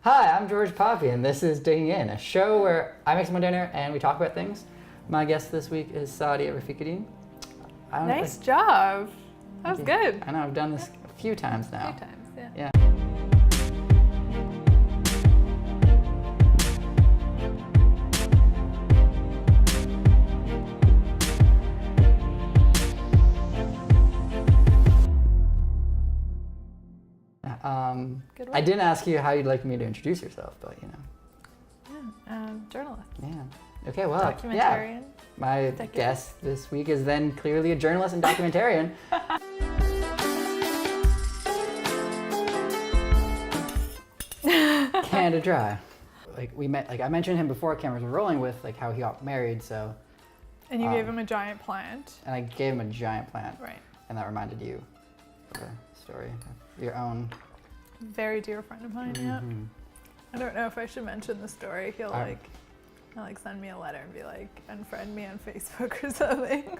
Hi, I'm George Popi, and this is Digging In, a show where I make someone dinner and we talk about things. My guest this week is Sadia Rafiquddin. Nice job. That was good. I know, I've done this a few times now. A few times, yeah. Yeah. Good I didn't ask you how you'd like me to introduce yourself, but you know. Yeah, journalist. Yeah. Okay, well, Documentarian. yeah. My guest this week is then clearly a journalist and documentarian. Canada Dry. I mentioned him before cameras were rolling with how he got married, so. And you gave him a giant plant. And I gave him a giant plant. Right. And that reminded you of a story of your own. Very dear friend of mine, yeah. I don't know if I should mention the story. He'll send me a letter and be like, unfriend me on Facebook or something.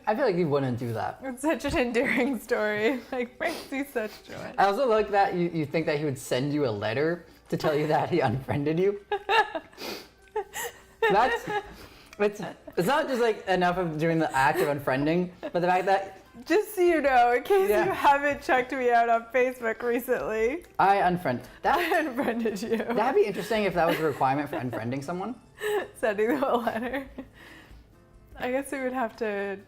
I feel like you wouldn't do that. It's such an endearing story. Brings you such joy. I also like that you think that he would send you a letter to tell you that he unfriended you. It's not just enough of doing the act of unfriending, but the fact that. Just so you know, in case you haven't checked me out on Facebook recently. I unfriended you. That'd be interesting if that was a requirement for unfriending someone. Sending them a letter. I guess we would have to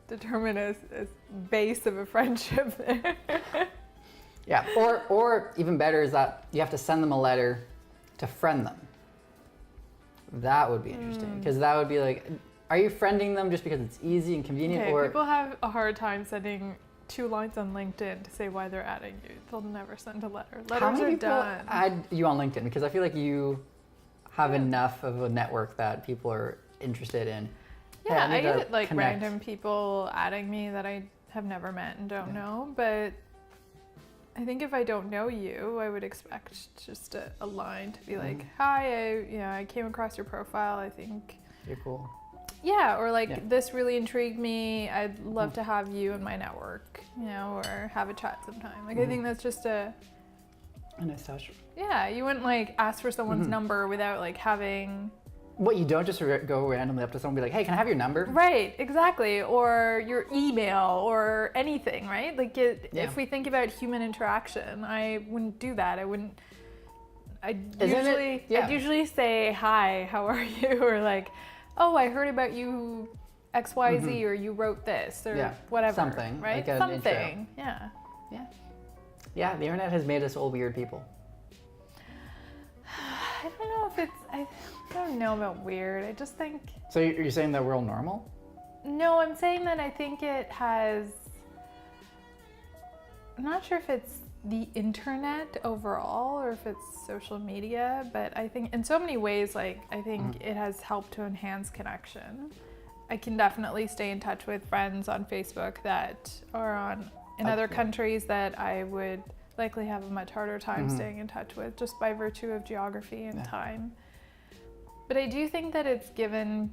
determine a base of a friendship there. Yeah, or even better is that you have to send them a letter to friend them. That would be interesting, because that would be are you friending them just because it's easy and convenient? Okay, or people have a hard time sending 2 lines on LinkedIn to say why they're adding you. They'll never send a letter. Letters how many are people done. add you on LinkedIn? Because I feel like you have enough of a network that people are interested in. Yeah, hey, I get connect. random people adding me that I have never met and don't know, but I think if I don't know you, I would expect just a line to be like, hi, I came across your profile, I think you're cool. Yeah, or this really intrigued me, I'd love to have you in my network, or have a chat sometime. I think that's just a nice touch. Yeah, you wouldn't ask for someone's number without having. What, you don't just go randomly up to someone and be like, hey, can I have your number? Right, exactly. Or your email or anything, right? If we think about human interaction, I wouldn't do that. I'd usually say, hi, how are you? Or oh, I heard about you XYZ, or you wrote this, or whatever. Something. Right? Something. Yeah. Yeah. Yeah, the internet has made us all weird people. I don't know if I don't know about weird. I just think. So you're saying that we're all normal? No, I'm saying that I think it has. I'm not sure if it's the internet overall or if it's social media, but I think in so many ways, I think it has helped to enhance connection. I can definitely stay in touch with friends on Facebook that are in other countries that I would likely have a much harder time staying in touch with just by virtue of geography and time. But I do think that it's given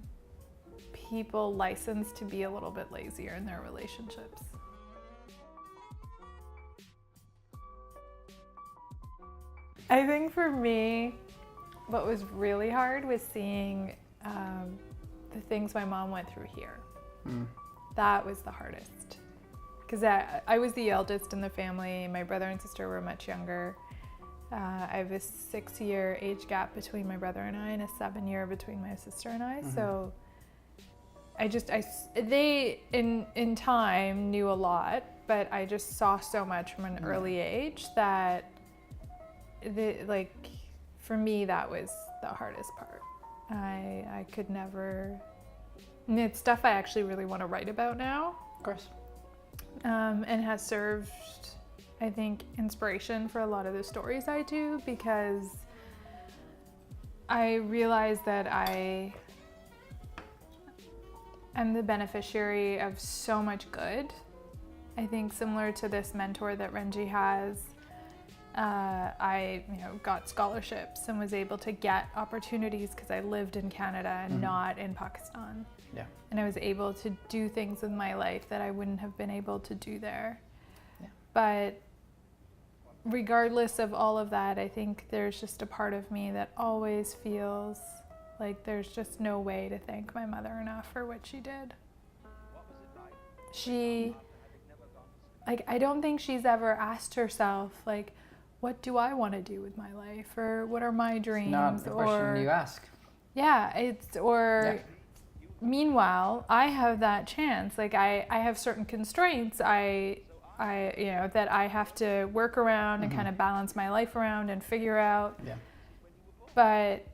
people license to be a little bit lazier in their relationships. I think for me, what was really hard was seeing the things my mom went through here. That was the hardest. Because I was the eldest in the family. My brother and sister were much younger. I have a 6-year age gap between my brother and I and a 7-year between my sister and I. So they in time knew a lot, but I just saw so much from an early age that for me, that was the hardest part. I could never, and it's stuff I actually really want to write about now. Of course. And has served, I think, inspiration for a lot of the stories I do, because I realize that I am the beneficiary of so much good. I think similar to this mentor that Renji has, I got scholarships and was able to get opportunities because I lived in Canada and not in Pakistan. Yeah. And I was able to do things in my life that I wouldn't have been able to do there. Yeah. But regardless of all of that, I think there's just a part of me that always feels like there's just no way to thank my mother enough for what she did. She, like, I don't think she's ever asked herself, like, what do I want to do with my life? Or what are my dreams? It's not a question you ask. Yeah, meanwhile, I have that chance. Like, I have certain constraints that I have to work around and kind of balance my life around and figure out. Yeah. But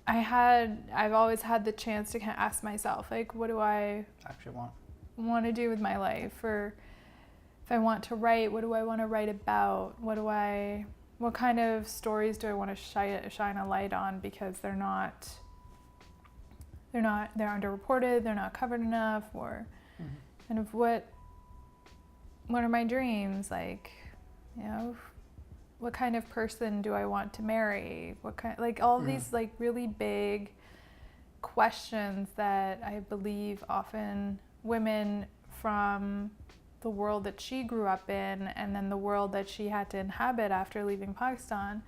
I've always had the chance to kind of ask myself, like, what do I actually want to do with my life? Or if I want to write, what do I want to write about? What kind of stories do I want to shine a light on, because they're underreported, they're not covered enough, or kind of what are my dreams? Like, what kind of person do I want to marry? All these like really big questions that I believe often women from the world that she grew up in, and then the world that she had to inhabit after leaving Pakistan,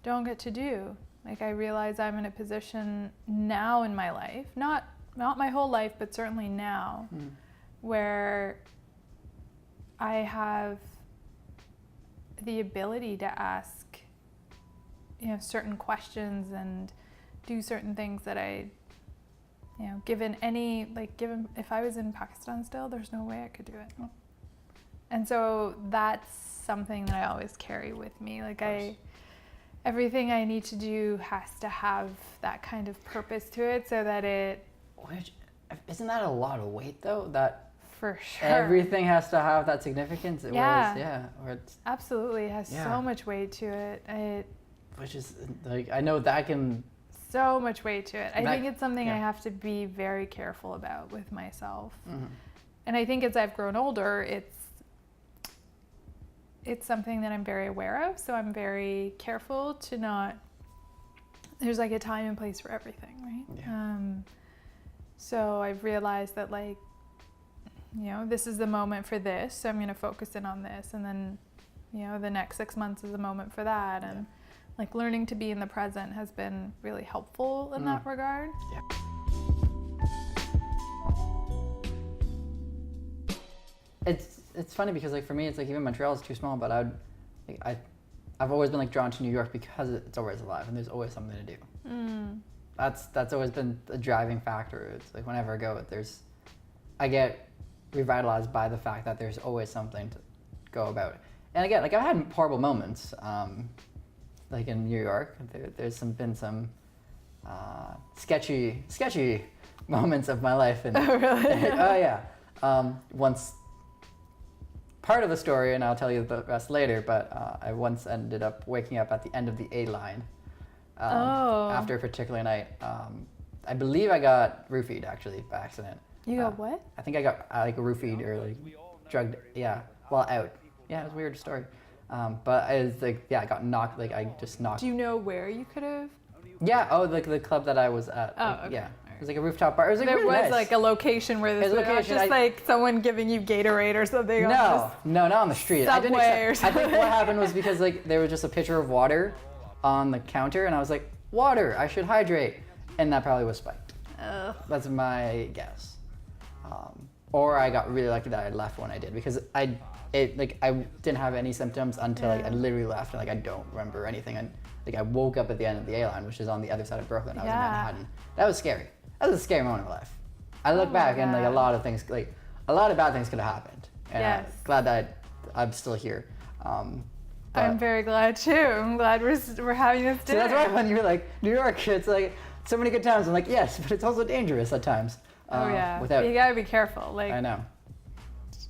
don't get to do. Like, I realize I'm in a position now in my life, not my whole life, but certainly now, where I have the ability to ask, certain questions and do certain things that given if I was in Pakistan still, there's no way I could do it. And so that's something that I always carry with me. Like, everything I need to do has to have that kind of purpose to it, so that isn't that a lot of weight though? That for sure everything has to have that significance. Absolutely, it has so much weight to it. Which is like, I know that can so much weight to it. I think it's something I have to be very careful about with myself. And I think as I've grown older, it's something that I'm very aware of, so I'm very careful to not, there's like a time and place for everything, right? So I've realized that, like, this is the moment for this, so I'm going to focus in on this, and then, the next 6 months is the moment for that, and like learning to be in the present has been really helpful in that regard. It's funny because, like, for me, it's like even Montreal is too small, but I've always been like drawn to New York because it's always alive and there's always something to do. That's always been a driving factor. It's like whenever I go, I get revitalized by the fact that there's always something to go about. And again, like, I've had horrible moments, like in New York. There's been some sketchy moments of my life. And, oh, really? Once. Part of the story, and I'll tell you the rest later, but I once ended up waking up at the end of the A line after a particular night. I believe I got roofied, actually, by accident. You got what? I think I got roofied or like drugged, while out. Yeah, it was a weird story. But I was like, I got knocked, like I just knocked. Do you know where you could have? Yeah, like the club that I was at. Oh, okay. Yeah. It was like a rooftop bar. It was like there really was nice. Like a location where this was just like someone giving you Gatorade or something. No, not on the street. Subway or something. I think what happened was because like there was just a pitcher of water on the counter, and I was like, water, I should hydrate, and that probably was spiked. That's my guess. Or I got really lucky that I left when I did, because I didn't have any symptoms until like I literally left, and like I don't remember anything, and like I woke up at the end of the A line, which is on the other side of Brooklyn. I was in Manhattan. That was scary. That was a scary moment of my life. I look back and like a lot of bad things could have happened. And I'm glad that I'm still here. I'm very glad too. I'm glad we're having this dinner. So that's why when you're like, New York, it's like so many good times. I'm like, yes, but it's also dangerous at times. You gotta be careful. Like, I know.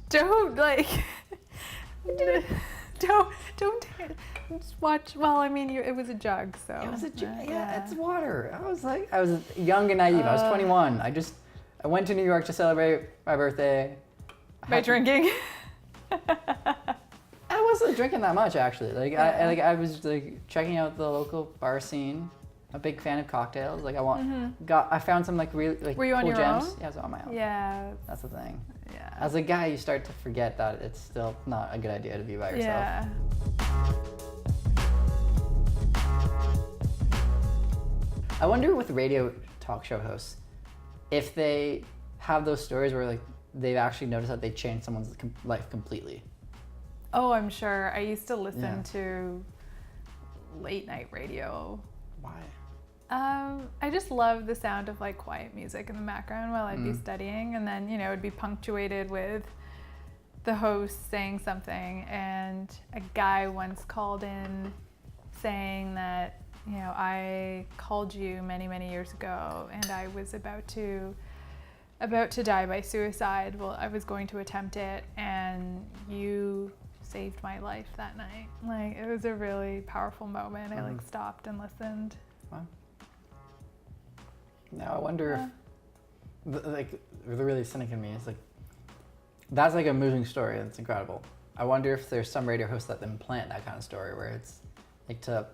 Don't like, don't just watch. Well, I mean, it was a jug, so. It was it's water. I was young and naive. I was 21. I went to New York to celebrate my birthday. By drinking. I wasn't drinking that much, actually. I was like checking out the local bar scene. A big fan of cocktails. Like I found some like really like Were you cool on your gems. own? Yeah, I was on my own. Yeah. That's the thing. Yeah. As a guy, you start to forget that it's still not a good idea to be by yourself. Yeah. I wonder with radio talk show hosts, if they have those stories where like they've actually noticed that they changed someone's life completely. Oh, I'm sure. I used to listen Yeah. to late night radio. Why? I just love the sound of like quiet music in the background while I'd be studying, and then it'd be punctuated with the host saying something. And a guy once called in saying that I called you many, many years ago, and I was about to die by suicide. Well, I was going to attempt it, and you saved my life that night. Like, it was a really powerful moment. I like stopped and listened. Wow. Now I wonder if, like, the really cynic in me is like, that's like a moving story. That's incredible. I wonder if there's some radio hosts that implant that kind of story where it's like to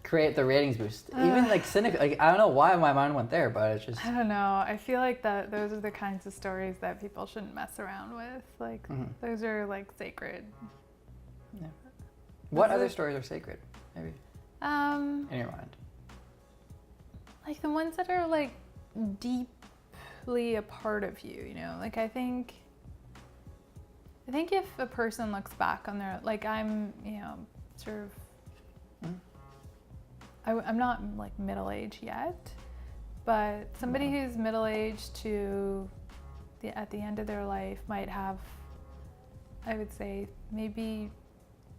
create the ratings boost. Even like cynic, like I don't know why my mind went there, but it's just. I don't know. I feel like that those are the kinds of stories that people shouldn't mess around with. Like those are like sacred. Yeah. What other stories are sacred? Maybe. In your mind. Like the ones that are like deeply a part of you, like I think if a person looks back on their, like I'm, sort of, I'm not like middle-aged yet, but somebody who's middle-aged to at the end of their life might have, I would say maybe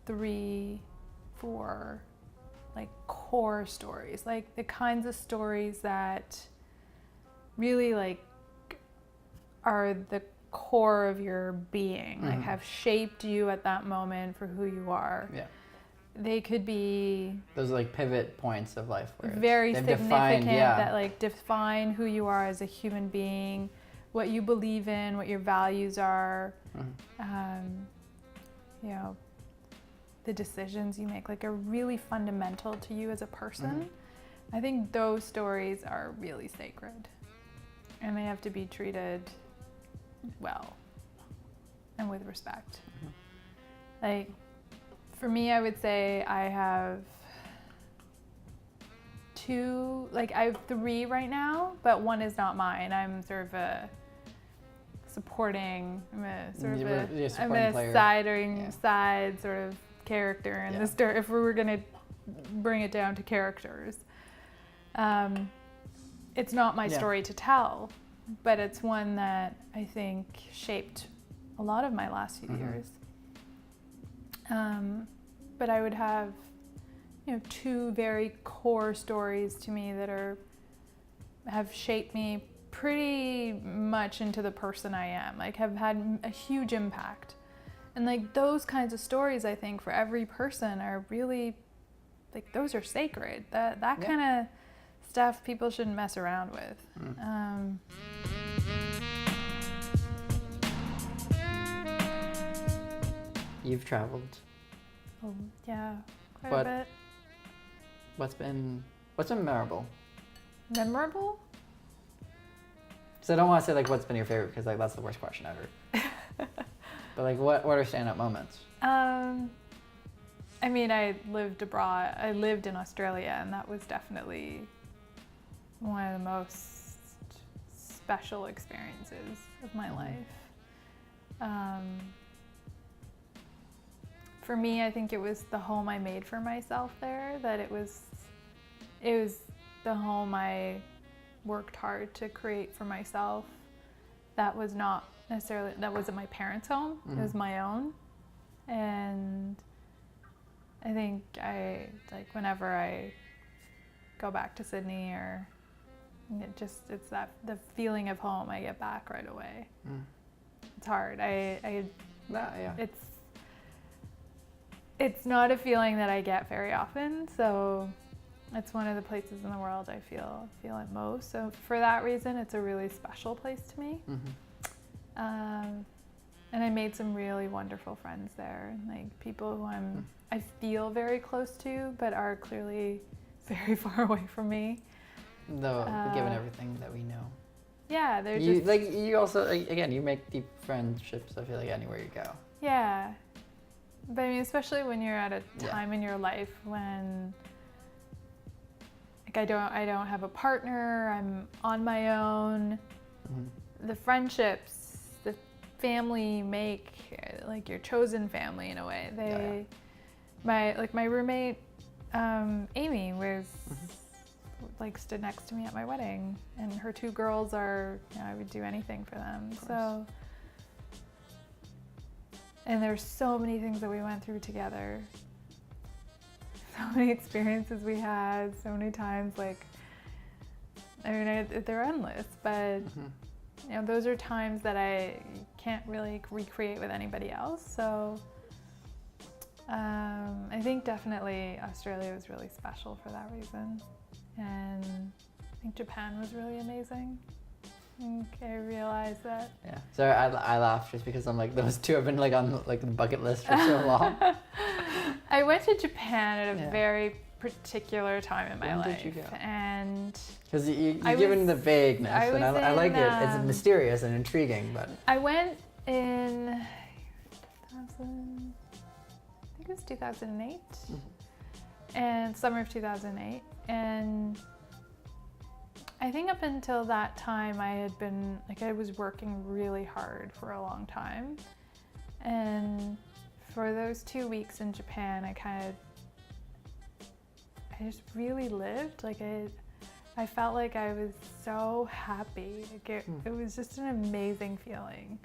3, 4 like core stories, like the kinds of stories that really like are the core of your being, like have shaped you at that moment for who you are. Yeah. They could be those like pivot points of life where very significant, yeah. that like define who you are as a human being, what you believe in, what your values are, the decisions you make, like are really fundamental to you as a person. I think those stories are really sacred, and they have to be treated well and with respect. Like for me, I would say I have 2, like I have 3 right now, but one is not mine. I'm sort of a supporting, I'm a side sort of character in the story, if we were going to bring it down to characters. It's not my story to tell, but it's one that I think shaped a lot of my last few years. But I would have, 2 very core stories to me that have shaped me pretty much into the person I am, like have had a huge impact. And like those kinds of stories, I think for every person are really, like those are sacred. That kind of stuff people shouldn't mess around with. You've traveled. Oh, yeah, quite a bit. What's been memorable? Memorable? So I don't want to say like what's been your favorite, because like that's the worst question ever. But like what are stand-up moments? I mean, I lived abroad. I lived in Australia, and that was definitely one of the most special experiences of my life. For me, I think it was the home I made for myself there, that it was the home I worked hard to create for myself. That wasn't my parents' home, it was my own. And I think whenever I go back to Sydney, or it's the feeling of home I get back right away. It's hard. It's not a feeling that I get very often, so it's one of the places in the world I feel it most. So for that reason, it's a really special place to me. And I made some really wonderful friends there, like people who I feel very close to, but are clearly very far away from me. Though, given everything that we know. Yeah, they're just like you also again you make deep friendships. I feel like anywhere you go. Yeah, but I mean, especially when you're at a time in your life when like I don't have a partner. I'm on my own. The friendships, the family make like your chosen family in a way. My roommate Amy was like stood next to me at my wedding, and her 2 girls are, I would do anything for them. So, and there's so many things that we went through together, so many experiences we had, so many times, like, I mean, they're endless, but those are times that I can't really recreate with anybody else. So I think definitely Australia was really special for that reason. And I think Japan was really amazing. I think I realized that. Yeah. Sorry, I laugh just because I'm like, those 2 have been like on like the bucket list for so long. I went to Japan at a very particular time in my life. When did you go? And because you're given the vagueness, and I like it. It's mysterious and intriguing, but I went in 2000, I think it was 2008, and summer of 2008, and I think up until that time I had been like, I was working really hard for a long time, and for those 2 weeks in Japan, I just really lived. Like I felt like I was so happy. Like it was just an amazing feeling.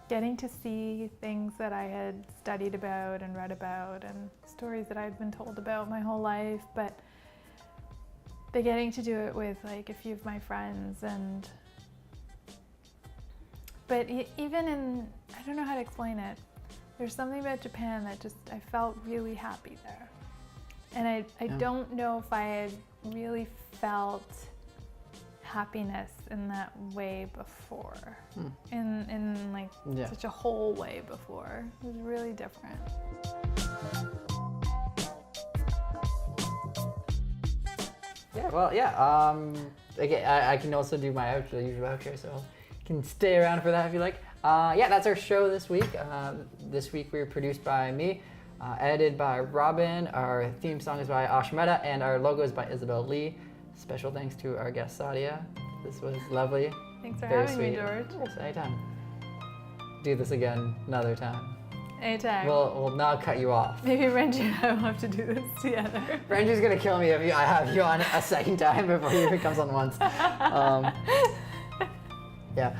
Getting to see things that I had studied about and read about, and stories that I'd been told about my whole life, but getting to do it with like a few of my friends. But even in, I don't know how to explain it, there's something about Japan that just, I felt really happy there. And I don't know if I had really felt happiness in that way before, in like such a whole way before. It was really different. Yeah, well, yeah. Again, I can also do my usual outro, so you can stay around for that if you like. Yeah, that's our show this week. This week we were produced by me, edited by Robin. Our theme song is by Ashmeta, and our logo is by Isabel Lee. Special thanks to our guest Sadia. This was lovely. Thanks for Very having sweet. me, George. Yes, anytime. Do this again another time. Anytime. We'll not cut you off. Maybe Renji and I will have to do this together. Renji's gonna kill me if I have you on a second time before he even comes on once. Yeah.